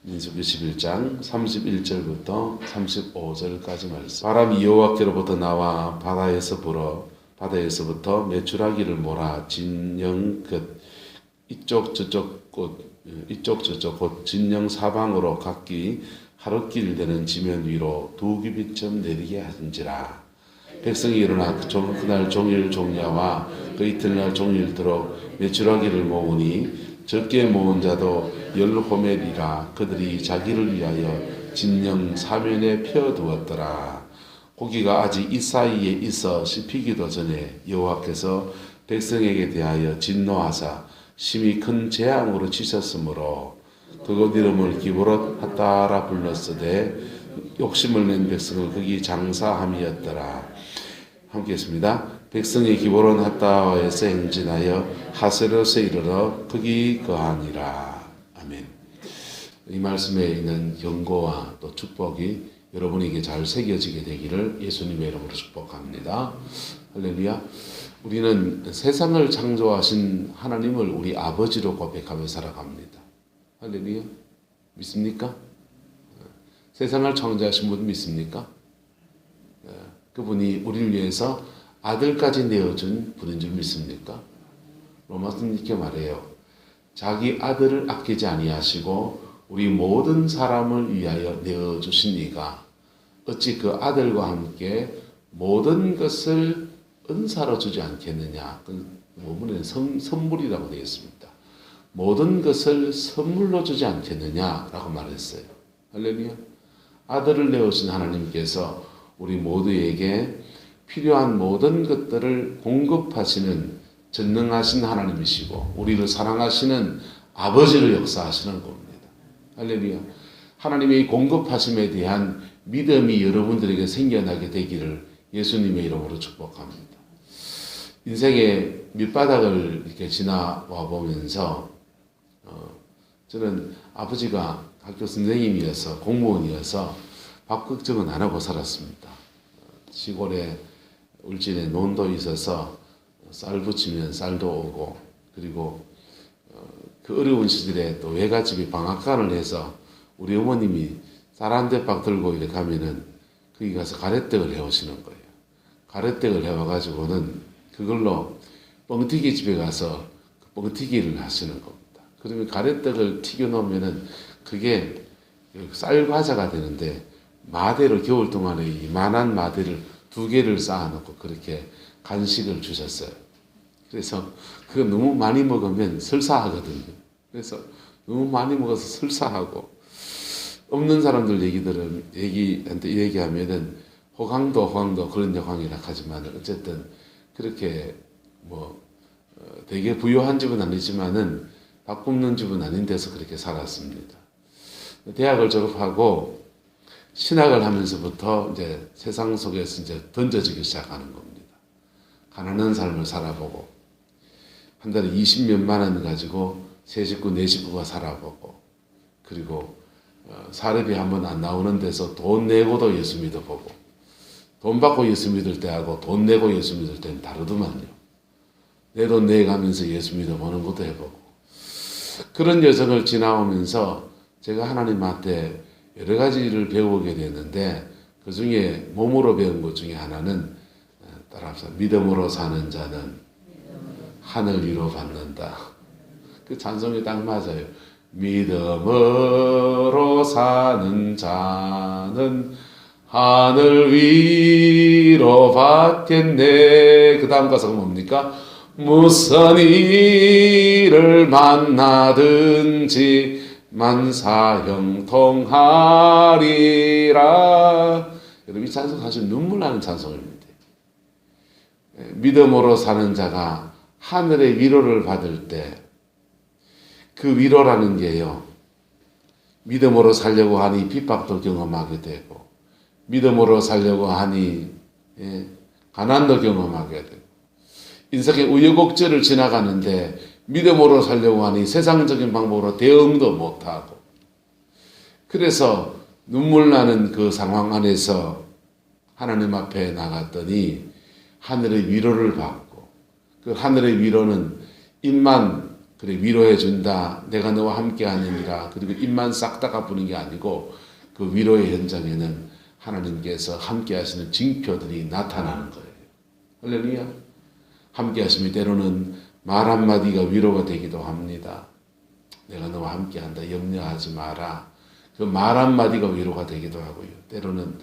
민수기 11장 31절부터 35절까지 말씀. 바람이 여호와께로부터 나와 바다에서부터 메추라기를 몰아 진영 끝 이쪽 저쪽 곧 진영 사방으로 각기 하룻길 되는 지면 위로 두 규빗쯤 내리게 하는지라. 백성이 일어나 그날 종일 종야와 그 이튿날 종일토록 메추라기를 모으니 적게 모은 자도 10호멜이라. 그들이 자기를 위하여 진영 사면에 펴두었더라. 고기가 아직 이 사이에 있어 씹히기도 전에 여호와께서 백성에게 대하여 진노하사 심히 큰 재앙으로 치셨으므로 그곳 이름을 기브롯 핫다라 불렀으되 욕심을 낸 백성을 거기 장사함이었더라. 함께 했습니다. 백성이 기브롯 핫다와에서 행진하여 하세롯에 이르러 거기 거하니라. 아멘. 이 말씀에 있는 경고와 또 축복이 여러분에게 잘 새겨지게 되기를 예수님의 이름으로 축복합니다. 할렐루야. 우리는 세상을 창조하신 하나님을 우리 아버지로 고백하며 살아갑니다. 할렐루야. 믿습니까? 세상을 창조하신 분 믿습니까? 그분이 우리를 위해서 아들까지 내어준 분인 줄 믿습니까? 로마서는 이렇게 말해요. 자기 아들을 아끼지 아니하시고 우리 모든 사람을 위하여 내어주신 이가 어찌 그 아들과 함께 모든 것을 은사로 주지 않겠느냐. 그 본문에 선물이라고 되어 있습니다. 모든 것을 선물로 주지 않겠느냐라고 말했어요. 할렐루야. 아들을 내어주신 하나님께서 우리 모두에게 필요한 모든 것들을 공급하시는 전능하신 하나님이시고 우리를 사랑하시는 아버지를 역사하시는 겁니다. 할렐루야. 하나님의 공급하심에 대한 믿음이 여러분들에게 생겨나게 되기를 예수님의 이름으로 축복합니다. 인생의 밑바닥을 이렇게 지나와 보면서 저는 아버지가 학교 선생님이어서 공무원이어서 밥 걱정은 안 하고 살았습니다. 시골에 울진에 논도 있어서 쌀 부치면 쌀도 오고 그리고 그 어려운 시절에 또 외갓집이 방앗간을 해서 우리 어머님이 쌀 한 대박 들고 이렇게 가면은 거기 가서 가래떡을 해오시는 거예요. 가래떡을 해와가지고는 그걸로 뻥튀기 집에 가서 뻥튀기를 하시는 겁니다. 그러면 가래떡을 튀겨 놓으면은 그게 쌀 과자가 되는데 마대로 겨울 동안에 이만한 마대를 2개를 쌓아놓고 그렇게 간식을 주셨어요. 그래서 그거 너무 많이 먹으면 설사하거든요. 그래서 너무 많이 먹어서 설사하고 없는 사람들 얘기한테 얘기하면은 호강도 그런 호강이라 하지만 어쨌든 그렇게 되게 부유한 집은 아니지만은 밥 굶는 집은 아닌 데서 그렇게 살았습니다. 대학을 졸업하고 신학을 하면서부터 이제 세상 속에서 이제 던져지기 시작하는 겁니다. 가난한 삶을 살아보고 한 달에 20몇만 원 가지고 세 식구 네 식구가 살아보고 그리고 사례비 한 번 안 나오는 데서 돈 내고도 예수 믿어보고 돈 받고 예수 믿을 때하고 돈 내고 예수 믿을 때는 다르더만요. 내 돈 내가면서 예수 믿어보는 것도 해보고 그런 여정을 지나오면서 제가 하나님한테 여러 가지를 배우게 됐는데 그 중에 몸으로 배운 것 중에 하나는 따라합시다. 믿음으로 사는 자는 하늘 위로 받는다. 그 찬송이 딱 맞아요. 믿음으로 사는 자는 하늘 위로 받겠네. 그 다음 가사가 뭡니까? 무슨 일을 만나든지 만사형통하리라. 여러분 이 찬송 사실 눈물 나는 찬송입니다. 믿음으로 사는 자가 하늘의 위로를 받을 때 그 위로라는 게요. 믿음으로 살려고 하니 핍박도 경험하게 되고 믿음으로 살려고 하니 가난도 경험하게 되고 인생의 우여곡절을 지나가는데 믿음으로 살려고 하니 세상적인 방법으로 대응도 못하고 그래서 눈물 나는 그 상황 안에서 하나님 앞에 나갔더니 하늘의 위로를 받고 그 하늘의 위로는 입만 그래 위로해 준다. 내가 너와 함께 하느니라. 그리고 입만 싹 닦아부는 게 아니고 그 위로의 현장에는 하나님께서 함께 하시는 징표들이 나타나는 거예요. 할렐루야. 함께 하심이 때로는 말 한마디가 위로가 되기도 합니다. 내가 너와 함께 한다. 염려하지 마라. 그 말 한마디가 위로가 되기도 하고요. 때로는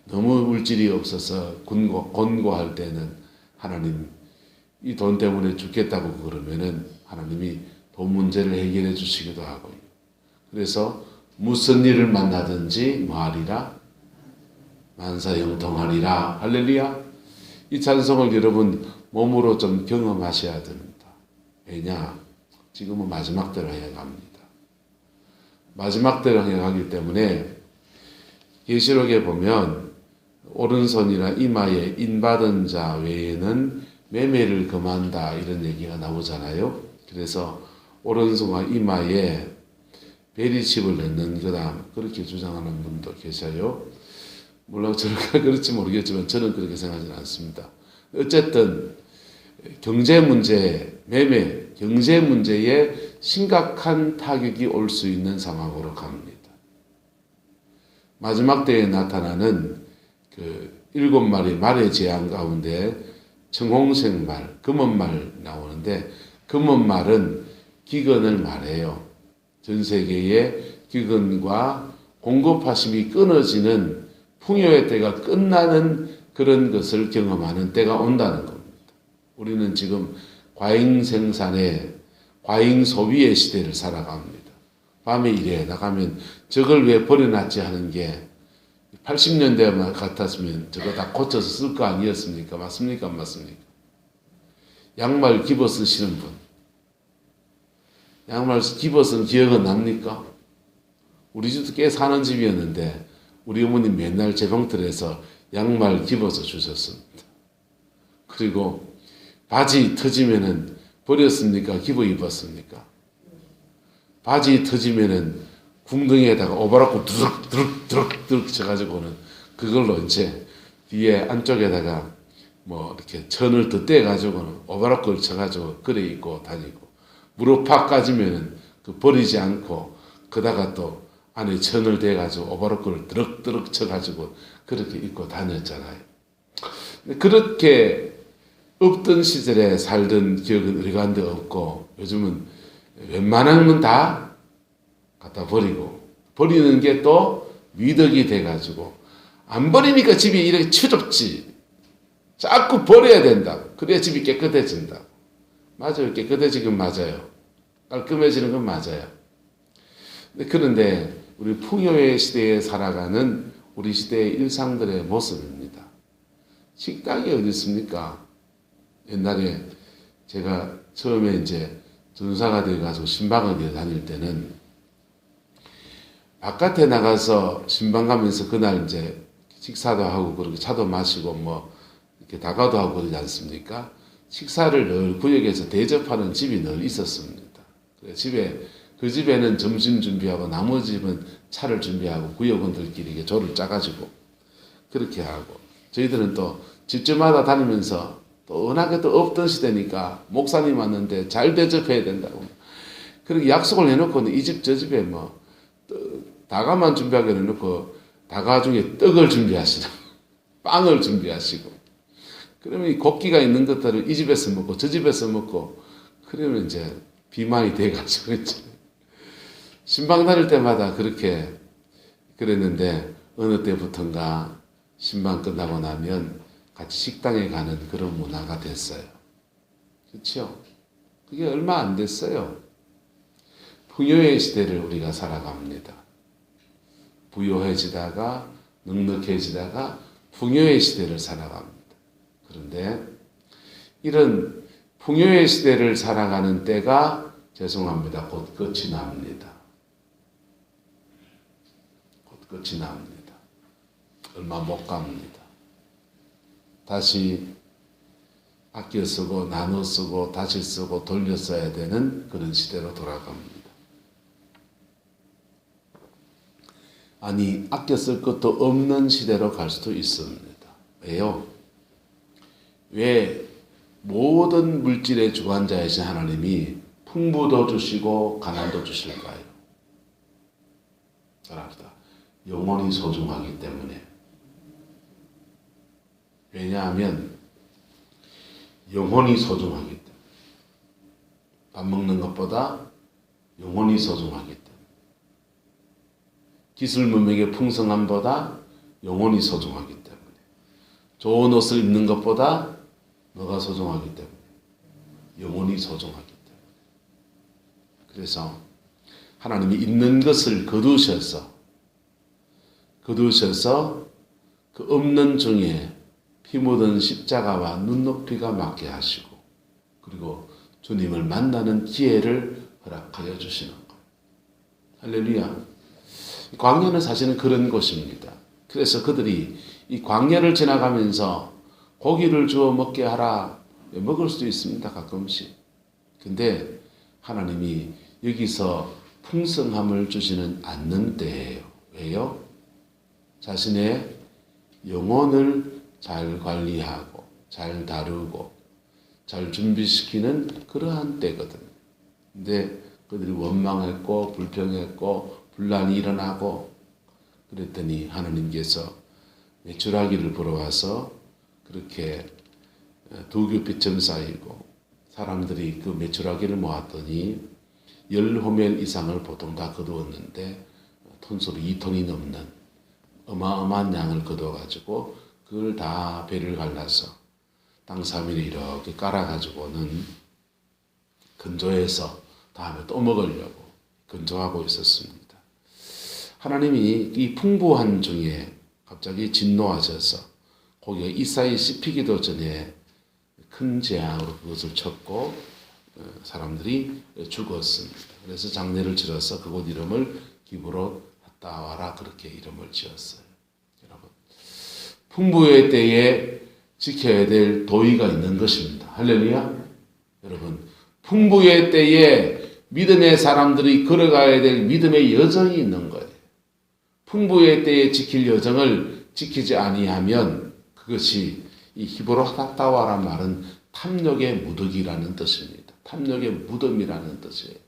너무 물질이 없어서 권고할 때는 하나님 이 돈 때문에 죽겠다고 그러면은 하나님이 돈 문제를 해결해 주시기도 하고요. 그래서 무슨 일을 만나든지 뭐하리라? 만사형통하리라. 할렐루야. 이 찬송을 여러분 몸으로 좀 경험하셔야 됩니다. 왜냐? 지금은 마지막 때로 향합니다. 마지막 때로 향하기 때문에 계시록에 보면 오른손이나 이마에 인받은 자 외에는 매매를 금한다 이런 얘기가 나오잖아요. 그래서 오른손과 이마에 베리칩을 넣는 거다 그렇게 주장하는 분도 계셔요. 물론 저렇게 그렇지 모르겠지만 저는 그렇게 생각하지는 않습니다. 어쨌든 경제 문제, 매매, 경제 문제에 심각한 타격이 올 수 있는 상황으로 갑니다. 마지막 때에 나타나는 그 7마리 말의 재앙 가운데 청홍색 말, 검은 말 나오는데 검은 말은 기근을 말해요. 전 세계의 기근과 공급하심이 끊어지는 풍요의 때가 끝나는 그런 것을 경험하는 때가 온다는 겁니다. 우리는 지금 과잉 생산의 과잉 소비의 시대를 살아갑니다. 밤에 일해 나가면 저걸 왜 버려놨지 하는 게 80년대만 같았으면 저거 다 고쳐서 쓸 거 아니었습니까? 맞습니까? 안 맞습니까? 양말 집어 쓰시는 분. 양말 집어 쓴 기억은 납니까? 우리 집도 꽤 사는 집이었는데 우리 어머님 맨날 재봉틀에서 양말 집어서 주셨습니다. 그리고 바지 터지면은 버렸습니까? 집어 입었습니까? 바지 터지면은 궁둥이에다가 오버락고 두둑 쳐가지고는 그걸로 이제 뒤에 안쪽에다가 뭐 이렇게 천을 더 떼가지고는 오버락을 쳐가지고 그래 입고 다니고 무릎 팍 까지면은 그 버리지 않고 그다가 또 안에 천을 대가지고 오버락을 드럭드럭 쳐가지고 그렇게 입고 다녔잖아요. 그렇게 없던 시절에 살던 기억은 어리간데 없고 요즘은 웬만한 건 다 갖다 버리고 버리는 게 또 미덕이 돼가지고 안 버리니까 집이 이렇게 추접지. 자꾸 버려야 된다. 그래야 집이 깨끗해진다. 맞아요. 깨끗해지긴 맞아요. 깔끔해지는 건 맞아요. 그런데 우리 풍요의 시대에 살아가는 우리 시대의 일상들의 모습입니다. 식당이 어디 있습니까? 옛날에 제가 처음에 이제 전사가 돼가지고 신방을 다닐 때는 바깥에 나가서 신방 가면서 그날 이제 식사도 하고 그렇게 차도 마시고 뭐 이렇게 다가도 하고 그러지 않습니까? 식사를 늘 구역에서 대접하는 집이 늘 있었습니다. 그 집에는 점심 준비하고 나머지 집은 차를 준비하고 구역원들끼리 이렇게 조를 짜가지고 그렇게 하고 저희들은 또 집집마다 다니면서 또 워낙에 또 없던 시대니까 목사님 왔는데 잘 대접해야 된다고 그렇게 약속을 해놓고는 이 집 저 집에 뭐 다가만 준비하게 해놓고 다가 중에 떡을 준비하시라 빵을 준비하시고 그러면 이 곡기가 있는 것들을 이 집에서 먹고 저 집에서 먹고 그러면 이제 비만이 돼가지고 이제 신방 다닐 때마다 그렇게 그랬는데 어느 때부턴가 신방 끝나고 나면 같이 식당에 가는 그런 문화가 됐어요. 그렇죠? 그게 얼마 안 됐어요. 풍요의 시대를 우리가 살아갑니다. 부요해지다가 넉넉해지다가 풍요의 시대를 살아갑니다. 그런데 이런 풍요의 시대를 살아가는 때가 죄송합니다. 곧 끝이 납니다. 곧 끝이 납니다. 얼마 못 갑니다. 다시 아껴 쓰고 나눠 쓰고 다시 쓰고 돌려 써야 되는 그런 시대로 돌아갑니다. 아니 아껴 쓸 것도 없는 시대로 갈 수도 있습니다. 왜요? 왜 모든 물질의 주관자이신 하나님이 풍부도 주시고 가난도 주실까요? 사랑합니다. 영혼이 소중하기 때문에. 왜냐하면 영혼이 소중하기 때문에. 밥 먹는 것보다 영혼이 소중하기 때문에. 기술 문명의 풍성함보다 영혼이 소중하기 때문에. 좋은 옷을 입는 것보다 너가 소중하기 때문에. 영혼이 소중하기 때문에. 그래서 하나님이 있는 것을 거두셔서 그 없는 중에 피 묻은 십자가와 눈높이가 맞게 하시고 그리고 주님을 만나는 기회를 허락하여 주시는 것. 할렐루야. 광야는 사실은 그런 곳입니다. 그래서 그들이 이 광야를 지나가면서 고기를 주어 먹게 하라. 먹을 수도 있습니다. 가끔씩. 근데 하나님이 여기서 풍성함을 주시는 않는 때예요. 왜요? 자신의 영혼을 잘 관리하고 잘 다루고 잘 준비시키는 그러한 때거든요. 근데 그들이 원망했고 불평했고 분란이 일어나고 그랬더니 하나님께서 메추라기를 불어와서 그렇게 두교빛점 쌓이고 사람들이 그 메추라기를 모았더니 10호멜 이상을 보통 다 거두었는데 톤수로 2톤이 넘는 어마어마한 양을 거둬가지고 그걸 다 배를 갈라서 땅 3일에 이렇게 깔아가지고는 건조해서 다음에 또 먹으려고 건조하고 있었습니다. 하나님이 이 풍부한 중에 갑자기 진노하셔서 고기가 이사이 씹히기도 전에 큰 재앙으로 그것을 쳤고 사람들이 죽었습니다. 그래서 장례를 치러서 그곳 이름을 기브롯 핫다와라 그렇게 이름을 지었어요. 여러분, 풍부의 때에 지켜야 될 도의가 있는 것입니다. 할렐루야. 여러분, 풍부의 때에 믿음의 사람들이 걸어가야 될 믿음의 여정이 있는 거예요. 풍부의 때에 지킬 여정을 지키지 아니하면 그것이 이 히브로 핫다와란 말은 탐욕의 무득이라는 뜻입니다. 탐욕의 무덤이라는 뜻이에요.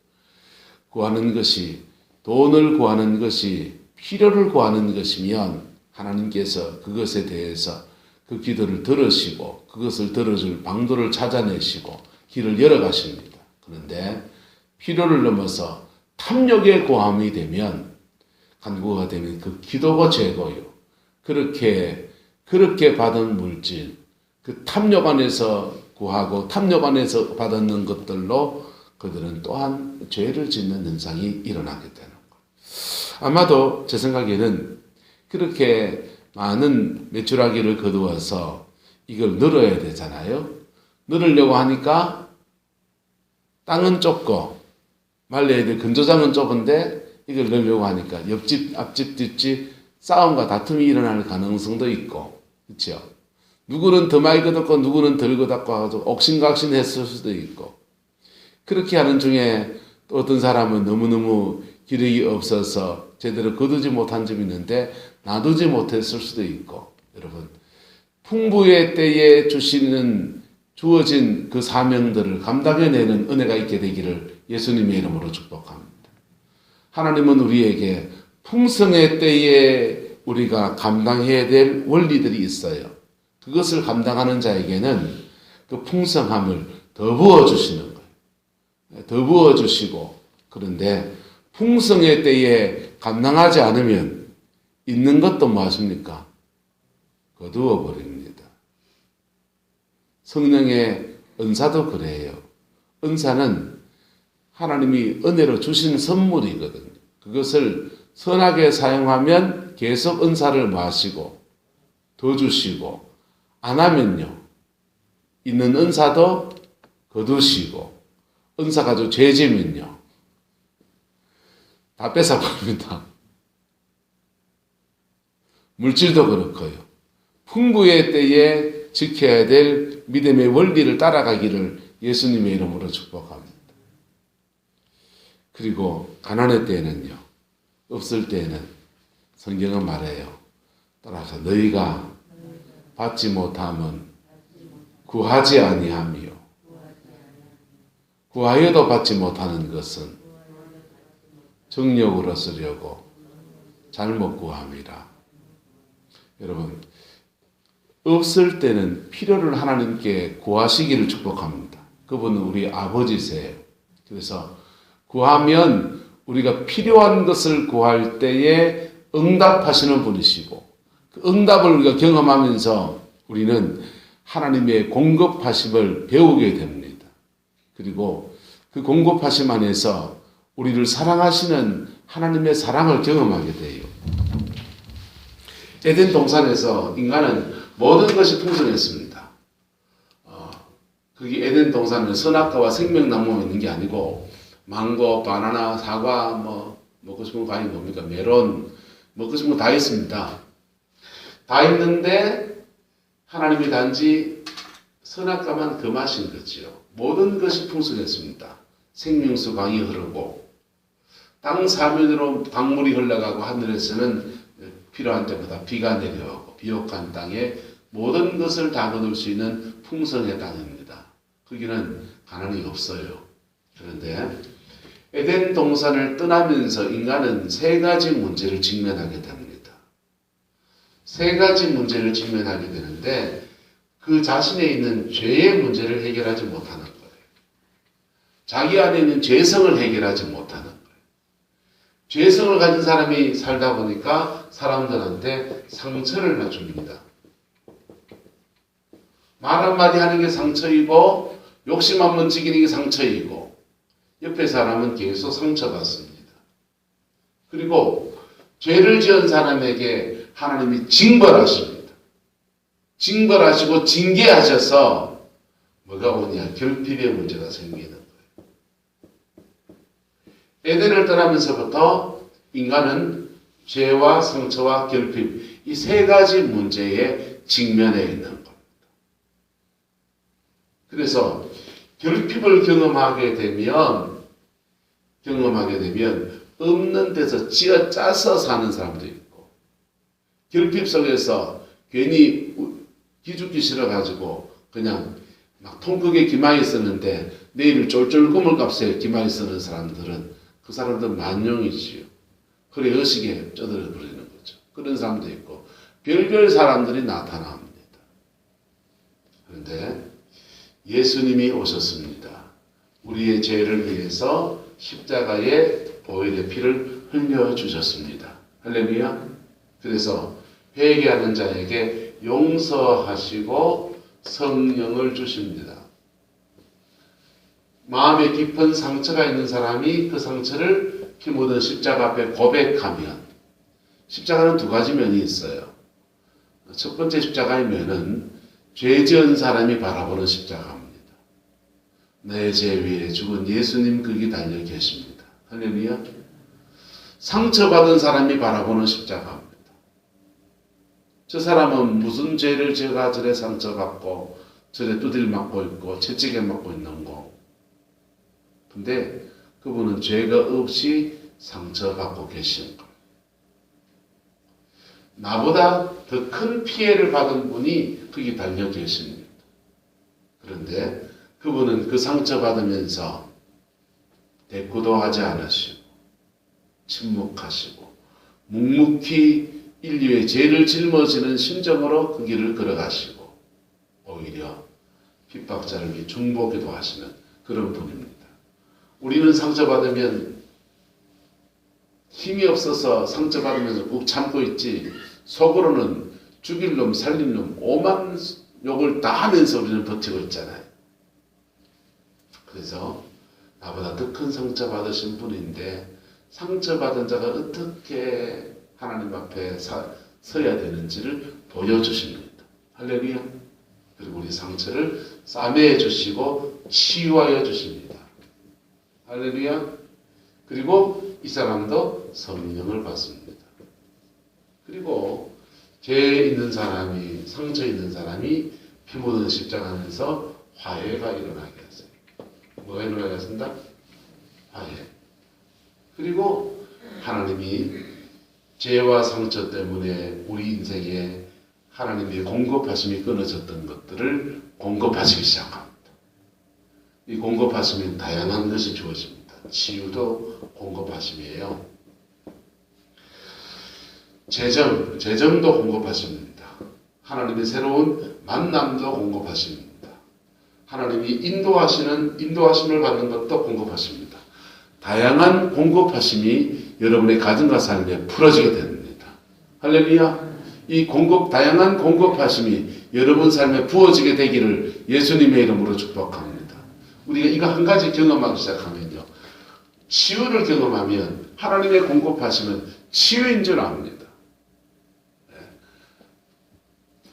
구하는 것이 돈을 구하는 것이 필요를 구하는 것이면 하나님께서 그것에 대해서 그 기도를 들으시고 그것을 들어줄 방도를 찾아내시고 길을 열어가십니다. 그런데 필요를 넘어서 탐욕의 구함이 되면 간구가 되면 그 기도가 죄고요. 그렇게 받은 물질, 그 탐욕 안에서 구하고 탐욕 안에서 받았는 것들로 그들은 또한 죄를 짓는 현상이 일어나게 되는 거예요. 아마도 제 생각에는 그렇게 많은 메추라기를 거두어서 이걸 늘어야 되잖아요. 늘으려고 하니까 땅은 좁고 말려야 될 건조장은 좁은데 이걸 넣으려고 하니까 옆집, 앞집, 뒷집 싸움과 다툼이 일어날 가능성도 있고 그렇죠? 누구는 더 많이 거뒀고 누구는 덜 거뒀고 하고 옥신각신 했을 수도 있고 그렇게 하는 중에 또 어떤 사람은 너무너무 기력이 없어서 제대로 거두지 못한 점이 있는데 놔두지 못했을 수도 있고 여러분 풍부의 때에 주어진 그 사명들을 감당해내는 은혜가 있게 되기를 예수님의 이름으로 축복합니다. 하나님은 우리에게 풍성의 때에 우리가 감당해야 될 원리들이 있어요. 그것을 감당하는 자에게는 그 풍성함을 더 부어주시는 거예요. 더 부어주시고 그런데 풍성의 때에 감당하지 않으면 있는 것도 뭐 하십니까? 거두어 버립니다. 성령의 은사도 그래요. 은사는 하나님이 은혜로 주신 선물이거든요. 그것을 선하게 사용하면 계속 은사를 마시고 더 주시고 안 하면요. 있는 은사도 거두시고 은사 가지고 죄지면요. 다 뺏어버립니다. 물질도 그렇고요. 풍부의 때에 지켜야 될 믿음의 원리를 따라가기를 예수님의 이름으로 축복합니다. 그리고 가난의 때에는요. 없을 때에는 성경은 말해요. 따라서 너희가 받지 못함은 구하지 아니하며 구하여도 받지 못하는 것은 정욕으로 쓰려고 잘못 구함이라. 여러분, 없을 때는 필요를 하나님께 구하시기를 축복합니다. 그분은 우리 아버지세요. 그래서 구하면 우리가 필요한 것을 구할 때에 응답하시는 분이시고, 그 응답을 우리가 경험하면서 우리는 하나님의 공급하심을 배우게 됩니다. 그리고 그 공급하심 안에서 우리를 사랑하시는 하나님의 사랑을 경험하게 돼요. 에덴 동산에서 인간은 모든 것이 풍성했습니다. 거기 에덴 동산은 선악과와 생명나무가 있는 게 아니고 망고, 바나나, 사과, 먹고 싶은 과일이 뭡니까? 메론, 먹고 싶은 거 다 있습니다. 다 있는데 하나님이 단지 선악과만 금하신 거지요. 모든 것이 풍성했습니다. 생명수 강이 흐르고 땅 사면으로 강물이 흘러가고 하늘에서는 필요한 때마다 비가 내려오고 비옥한 땅에 모든 것을 다 거둘 수 있는 풍성의 땅입니다. 거기는 가난이 없어요. 그런데 에덴 동산을 떠나면서 인간은 세 가지 문제를 직면하게 됩니다. 세 가지 문제를 직면하게 되는데 그 자신에 있는 죄의 문제를 해결하지 못하는 거예요. 자기 안에 있는 죄성을 해결하지 못하는 거예요. 죄성을 가진 사람이 살다 보니까 사람들한테 상처를 줍니다. 말 한마디 하는 게 상처이고 욕심 한번 지기는 게 상처이고 옆에 사람은 계속 상처받습니다. 그리고 죄를 지은 사람에게 하나님이 징벌하십니다. 징벌하시고 징계하셔서 뭐가 오냐? 결핍의 문제가 생기는 거예요. 에덴을 떠나면서부터 인간은 죄와 상처와 결핍, 이 세 가지 문제에 직면해 있는 겁니다. 그래서 결핍을 경험하게 되면 없는 데서 쥐어 짜서 사는 사람도 있고, 결핍 속에서 괜히 기죽기 싫어가지고 그냥 막 통크게 기만히 쓰는데 내일 쫄쫄 꿈을 값에 기만히 쓰는 사람들은 그 사람들 만용이지요. 그래 의식에 쩌들어 버리는 거죠. 그런 사람도 있고 별별 사람들이 나타납니다. 그런데 예수님이 오셨습니다. 우리의 죄를 위해서 십자가에 보혈의 피를 흘려주셨습니다. 할렐루야. 그래서 회개하는 자에게 용서하시고 성령을 주십니다. 마음에 깊은 상처가 있는 사람이 그 상처를 피 묻은 십자가 앞에 고백하면, 십자가는 두 가지 면이 있어요. 첫 번째 십자가의 면은 죄 지은 사람이 바라보는 십자가입니다. 내 죄 위에 죽은 예수님 거기 달려 계십니다. 할렐루야. 상처받은 사람이 바라보는 십자가입니다. 저 사람은 무슨 죄를 제가 저래 상처받고 저래 두들 맞고 있고 채찍에 맞고 있는 거. 근데 그분은 죄가 없이 상처받고 계신 거예요. 나보다 더 큰 피해를 받은 분이 거기 달려 계십니다. 그런데 그분은 그 상처받으면서 대꾸도 하지 않으시고 침묵하시고 묵묵히 인류의 죄를 짊어지는 심정으로 그 길을 걸어가시고 오히려 핍박자를 중보기도 하시는 그런 분입니다. 우리는 상처받으면 힘이 없어서 상처받으면서 꾹 참고 있지, 속으로는 죽일 놈 살릴 놈 오만 욕을 다 하면서 우리는 버티고 있잖아요. 그래서 나보다 더 큰 상처받으신 분인데 상처받은 자가 어떻게 하나님 앞에 서야 되는지를 보여주십니다. 할렐루야. 그리고 우리 상처를 싸매해 주시고 치유하여 주십니다. 할렐루야. 그리고 이 사람도 성령을 받습니다. 그리고 죄 있는 사람이, 상처 있는 사람이 피 묻은 십자가 안에서 화해가 일어나게 했어요. 뭐가 일어나게 했습니다? 화해. 그리고 하나님이 죄와 상처 때문에 우리 인생에 하나님의 공급하심이 끊어졌던 것들을 공급하시기 시작합니다. 이 공급하시면 다양한 것이 주어집니다. 치유도 공급하심이에요. 재정도 공급하십니다. 하나님의 새로운 만남도 공급하십니다. 하나님이 인도하심을 받는 것도 공급하십니다. 다양한 공급하심이 여러분의 가정과 삶에 풀어지게 됩니다. 할렐루야. 이 다양한 공급하심이 여러분 삶에 부어지게 되기를 예수님의 이름으로 축복합니다. 우리가 이거 한 가지 경험하기 시작하면요, 치유를 경험하면 하나님의 공급하심은 치유인 줄 압니다.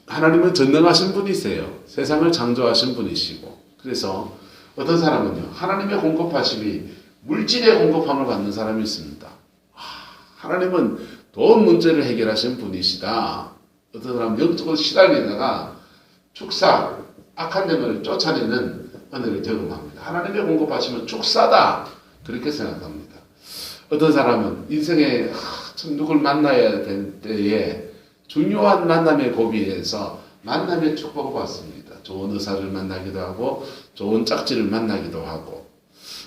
하나님은 전능하신 분이세요. 세상을 창조하신 분이시고, 그래서 어떤 사람은요, 하나님의 공급하심이 물질의 공급함을 받는 사람이 있습니다. 하나님은 돈 문제를 해결하신 분이시다. 어떤 사람은 영적으로 시달리다가 축사, 악한 영혼을 쫓아내는 은혜를 경험합니다. 하나님의 공급하심은 축사다. 그렇게 생각합니다. 어떤 사람은 인생에 참 누굴 만나야 될 때에 중요한 만남의 고비에서 만남의 축복을 받습니다. 좋은 의사를 만나기도 하고 좋은 짝지를 만나기도 하고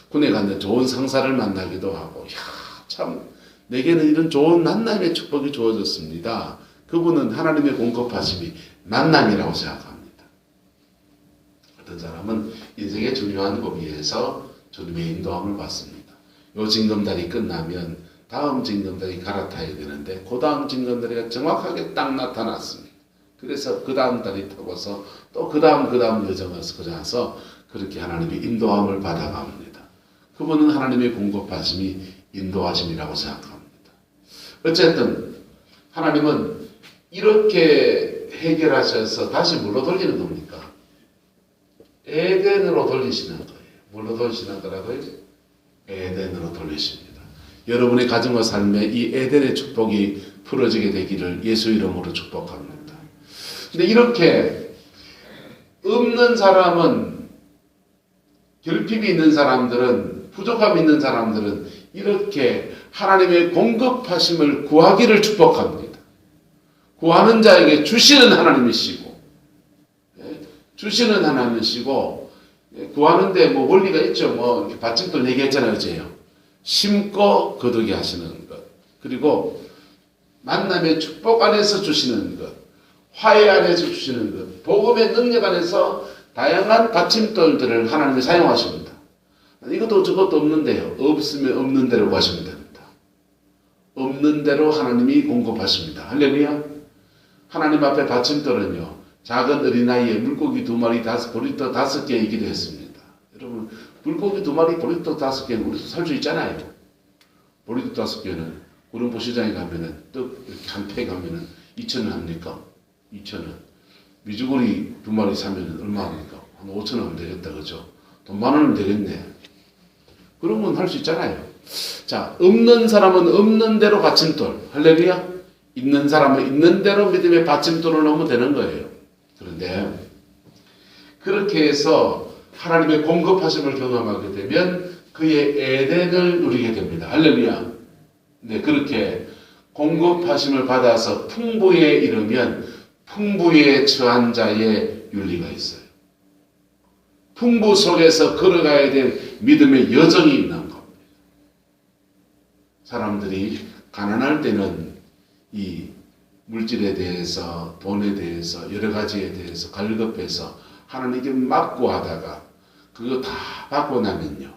군에 가면 좋은 상사를 만나기도 하고 참 내게는 이런 좋은 만남의 축복이 주어졌습니다. 그분은 하나님의 공급하심이 만남이라고 생각합니다. 어떤 사람은 인생의 중요한 고비에서 주님의 인도함을 받습니다. 요 징검다리 끝나면 다음 징검다리 갈아타야 되는데 그 다음 징검다리가 정확하게 딱 나타났습니다. 그래서 그 다음 다리 타고서 또 그 다음 여정을 거쳐서 그렇게 하나님의 인도함을 받아갑니다. 그분은 하나님의 공급하심이 인도하심이라고 생각합니다. 어쨌든 하나님은 이렇게 해결하셔서 다시 뭘로 돌리는 겁니까? 에덴으로 돌리시는 거예요. 뭘로 돌리시는 거라고요? 에덴으로 돌리십니다. 여러분의 가정과 삶에 이 에덴의 축복이 풀어지게 되기를 예수 이름으로 축복합니다. 근데 이렇게 없는 사람은, 결핍이 있는 사람들은, 부족함이 있는 사람들은 이렇게 하나님의 공급하심을 구하기를 축복합니다. 구하는 자에게 주시는 하나님이시고, 주시는 하나님이시고, 구하는데 뭐 원리가 있죠. 뭐 이렇게 받침돌 얘기했잖아요, 어제요. 심고 거두게 하시는 것, 그리고 만남의 축복 안에서 주시는 것, 화해 안에서 주시는 것, 복음의 능력 안에서 다양한 받침돌들을 하나님이 사용하십니다. 이것도 저것도 없는데요. 없으면 없는 대로 구하시면 됩니다. 없는 대로 하나님이 공급하십니다. 할렐루야. 하나님 앞에 받침돌은요, 작은 어린아이에 물고기 2마리, 보리떡 5개이기도 했습니다. 여러분, 물고기 2마리, 보리떡 5개는 우리도 살 수 있잖아요. 보리떡 5개는 구름포 시장에 가면은 떡 이렇게 한 팩 가면은 2,000원 합니까? 2,000원. 미주고리 2마리 사면은 얼마 합니까? 한 5,000원 하면 되겠다, 그죠? 돈 10,000원이면 되겠네. 그러면 할 수 있잖아요. 자, 없는 사람은 없는 대로 받침돌. 할렐루야. 있는 사람은 있는 대로 믿음의 받침돌을 놓으면 되는 거예요. 그런데 그렇게 해서 하나님의 공급하심을 경험하게 되면 그의 에덴을 누리게 됩니다. 할렐루야. 네, 그렇게 공급하심을 받아서 풍부에 이르면 풍부에 처한 자의 윤리가 있어요. 풍부 속에서 걸어가야 될 믿음의 여정이 있는 겁니다. 사람들이 가난할 때는 이 물질에 대해서, 돈에 대해서, 여러 가지에 대해서 갈급해서 하나님께 막 구하다가 그거 다 받고 나면요,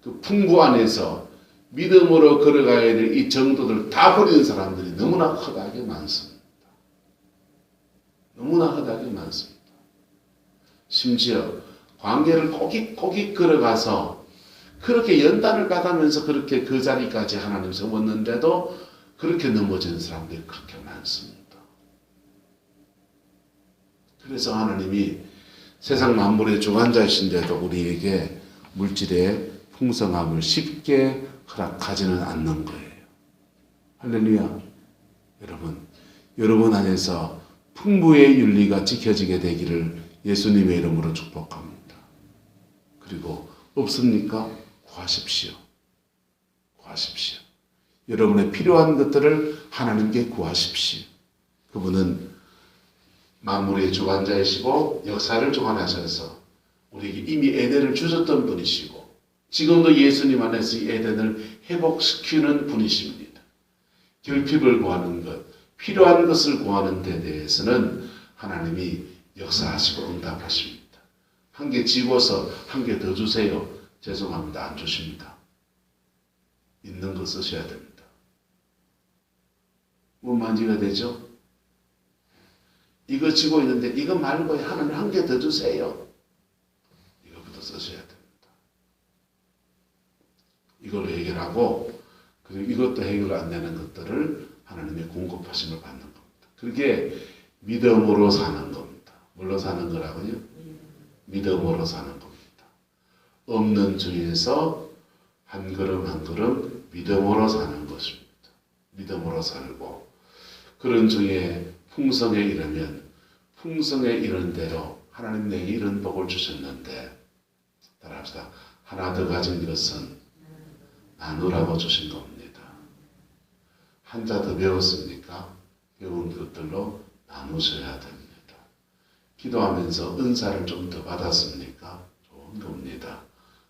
그 풍부 안에서 믿음으로 걸어가야 될 이 정도들 다 버리는 사람들이 너무나 허다하게 많습니다. 너무나 허다하게 많습니다. 심지어 관계를 꼬깃꼬깃 걸어가서 그렇게 연단을 받으면서 그렇게 그 자리까지 하나님 세웠는데도 그렇게 넘어지는 사람들이 그렇게 많습니다. 그래서 하나님이 세상 만물의 주관자이신데도 우리에게 물질의 풍성함을 쉽게 허락하지는 않는 거예요. 할렐루야. 여러분 안에서 풍부의 윤리가 지켜지게 되기를 예수님의 이름으로 축복합니다. 그리고 없습니까? 구하십시오. 구하십시오. 여러분의 필요한 것들을 하나님께 구하십시오. 그분은 만물의 주관자이시고 역사를 주관하셔서 우리에게 이미 에덴을 주셨던 분이시고 지금도 예수님 안에서 이 에덴을 회복시키는 분이십니다. 결핍을 구하는 것, 필요한 것을 구하는 데 대해서는 하나님이 역사하시고 응답하십니다. 한 개 지고서 한 개 더 주세요. 죄송합니다. 안 주십니다. 있는 거 쓰셔야 됩니다. 문만지가 되죠? 이거 지고 있는데 이거 말고 하나님 한 개 더 주세요. 이거부터 쓰셔야 됩니다. 이걸로 해결하고 그리고 이것도 해결 안 되는 것들을 하나님의 공급하심을 받는 겁니다. 그게 믿음으로 사는 겁니다. 뭘로 사는 거라고요? 믿음으로 사는 겁니다. 없는 주에서 한 걸음 한 걸음 믿음으로 사는 것입니다. 믿음으로 살고 그런 중에 풍성에 이르면 풍성에 이른 대로 하나님 내게 이런 복을 주셨는데 따라합시다. 하나 더 가진 것은 나누라고 주신 겁니다. 한자 더 배웠습니까? 배운 것들로 나누셔야 됩니다. 기도하면서 은사를 좀 더 받았습니까? 좋은 겁니다.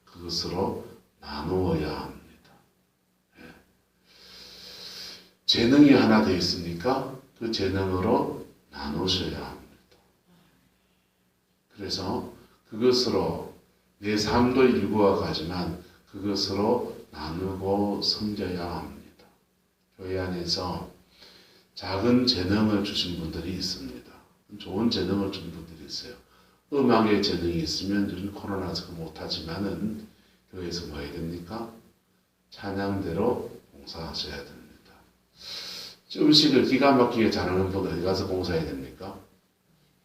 그것으로 나누어야 합니다. 예. 재능이 하나 더 있으니까 그 재능으로 나누셔야 합니다. 그래서 그것으로 내 삶도 일구어 가지만 그것으로 나누고 섬겨야 합니다. 교회 안에서 작은 재능을 주신 분들이 있습니다. 좋은 재능을 준 분들이 있어요. 음악의 재능이 있으면 요즘 코로나서 못하지만은 교회에서 뭐 해야 됩니까? 찬양대로 봉사하셔야 됩니다. 음식을 기가 막히게 잘하는 분 어디 가서 봉사해야 됩니까?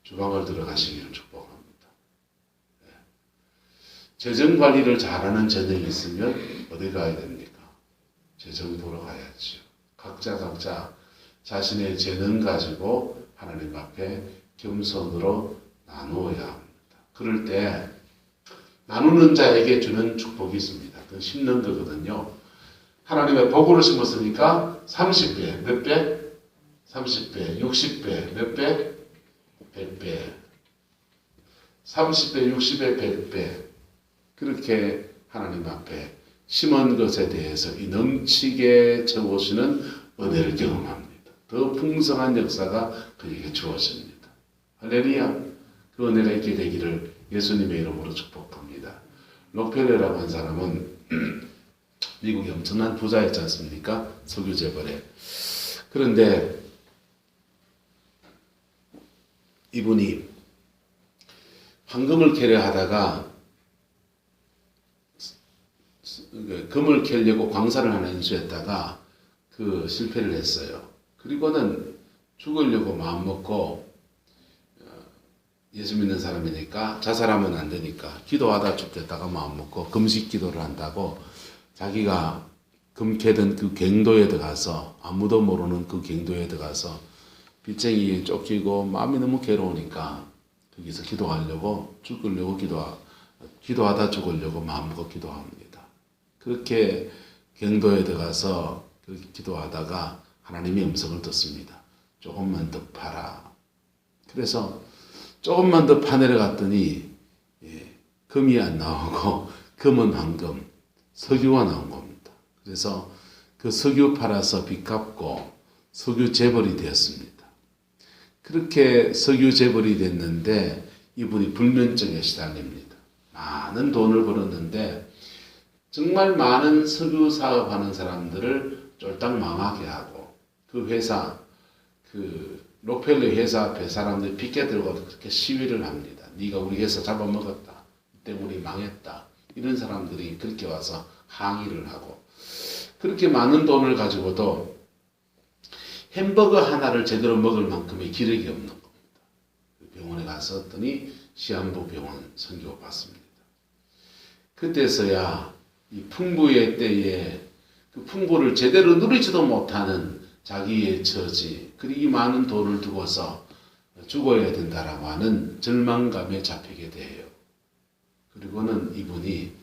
주방을 들어가시기를 축복합니다. 네. 재정 관리를 잘하는 재능이 있으면 어디 가야 됩니까? 재정도로 가야죠. 각자 자신의 재능 가지고 하나님 앞에 겸손으로 나누어야 합니다. 그럴 때 나누는 자에게 주는 축복이 있습니다. 그건 심는 거거든요. 하나님의 복으로 심었으니까 30배, 몇 배? 30배, 60배, 몇 배? 100배. 30배, 60배, 100배. 그렇게 하나님 앞에 심은 것에 대해서 이 넘치게 채우시는 은혜를 경험합니다. 더 풍성한 역사가 그에게 주어집니다. 할렐루야. 그 은혜가 있게 되기를 예수님의 이름으로 축복합니다. 록펠러라고 한 사람은 미국의 엄청난 부자였지 않습니까? 석유 재벌에. 그런데 이분이 황금을 캐려 하다가 금을 캐려고 광산을 하나 인수했다가 그 실패를 했어요. 그리고는 죽으려고 마음먹고 예수 믿는 사람이니까 자살하면 안 되니까 기도하다 죽겠다가 마음먹고 금식 기도를 한다고 자기가 금 캐던 그 갱도에 들어가서 아무도 모르는 그 갱도에 들어가서 빚쟁이에 쫓기고 마음이 너무 괴로우니까 거기서 기도하려고 죽으려고 기도하다 죽으려고 마음먹고 기도합니다. 그렇게 갱도에 들어가서 그렇게 기도하다가 하나님의 음성을 듣습니다. 조금만 더 파라. 그래서 조금만 더 파내려갔더니 금이 안 나오고 금은 황금, 석유가 나온 겁니다. 그래서 그 석유 팔아서 빚 갚고 석유 재벌이 되었습니다. 그렇게 석유 재벌이 됐는데 이분이 불면증에 시달립니다. 많은 돈을 벌었는데 정말 많은 석유 사업하는 사람들을 쫄딱 망하게 하고 그 회사, 그 록펠러 회사 앞에 사람들이 피켓 들고 그렇게 시위를 합니다. 네가 우리 회사 잡아먹었다. 때문에 망했다. 이런 사람들이 그렇게 와서 항의를 하고 그렇게 많은 돈을 가지고도 햄버거 하나를 제대로 먹을 만큼의 기력이 없는 겁니다. 병원에 갔었더니 시한부 병원 선교 받습니다. 그때서야 이 풍부의 때에 그 풍부를 제대로 누리지도 못하는 자기의 처지, 그리고 이 많은 돈을 두고서 죽어야 된다라고 하는 절망감에 잡히게 돼요. 그리고는 이분이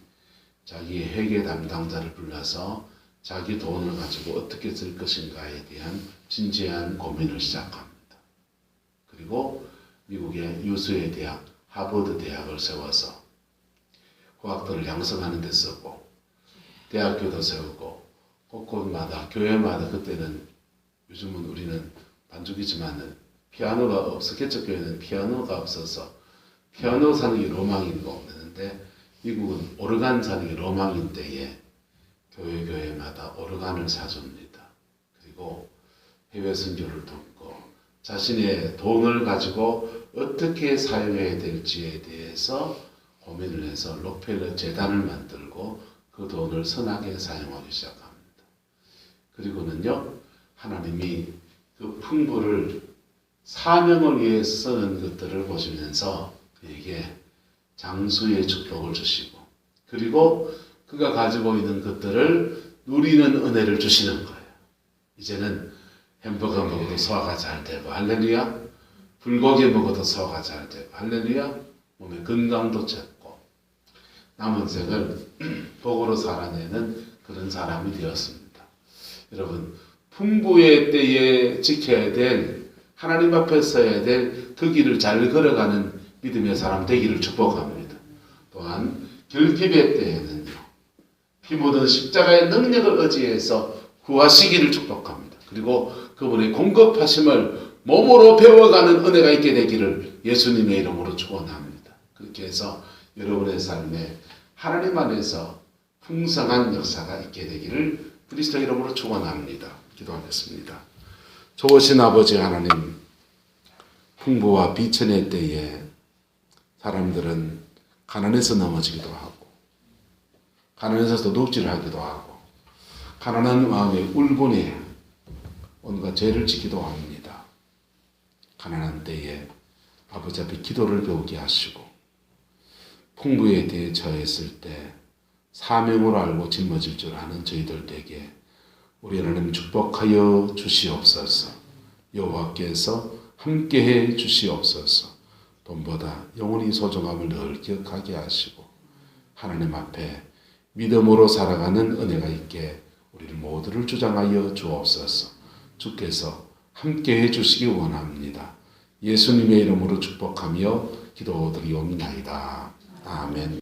자기의 회계 담당자를 불러서 자기 돈을 가지고 어떻게 쓸 것인가에 대한 진지한 고민을 시작합니다. 그리고 미국의 유수의 대학, 하버드 대학을 세워서 고학도를 양성하는 데 쓰고 대학교도 세우고 곳곳마다 교회마다 그때는 요즘은 우리는 반죽이지만은 피아노가 개척교회는 피아노가 없어서 피아노 사는 게 로망이고 그랬는데 미국은 오르간 사는 게 로망인 때에 교회마다 오르간을 사줍니다. 그리고 해외 선교를 돕고 자신의 돈을 가지고 어떻게 사용해야 될지에 대해서 고민을 해서 록펠러 재단을 만들고 그 돈을 선하게 사용하기 시작합니다. 그리고는요, 하나님이 그 풍부를 사명을 위해 쓰는 것들을 보시면서 그에게 장수의 축복을 주시고 그리고 그가 가지고 있는 것들을 누리는 은혜를 주시는 거예요. 이제는 햄버거 먹어도 소화가 잘 되고 할렐루야. 불고기 먹어도 소화가 잘 되고 할렐루야. 몸의 건강도 찾고 남은 생을 복으로 살아내는 그런 사람이 되었습니다. 여러분, 풍부의 때에 지켜야 될 하나님 앞에 서야 될 그 길을 잘 걸어가는 믿음의 사람 되기를 축복합니다. 또한 결핍의 때에는요, 피 묻은 십자가의 능력을 의지해서 구하시기를 축복합니다. 그리고 그분의 공급하심을 몸으로 배워가는 은혜가 있게 되기를 예수님의 이름으로 축원합니다. 그렇게 해서 여러분의 삶에 하나님 안에서 풍성한 역사가 있게 되기를 그리스도 이름으로 축원합니다. 기도하겠습니다. 좋으신 아버지 하나님, 풍부와 비천의 때에 사람들은 가난해서 넘어지기도 하고 가난해서 도둑질하기도 하고 가난한 마음에 울분에 온갖 죄를 짓기도 합니다. 가난한 때에 아버지 앞에 기도를 배우게 하시고 풍부에 대해 처했을 때 사명으로 알고 짊어질 줄 아는 저희들에게 우리 하나님 축복하여 주시옵소서. 여호와께서 함께해 주시옵소서. 돈보다 영혼이 소중함을 늘 기억하게 하시고 하나님 앞에 믿음으로 살아가는 은혜가 있게 우리를 모두를 주장하여 주옵소서. 주께서 함께해 주시기 원합니다. 예수님의 이름으로 축복하며 기도드리옵나이다. 아멘.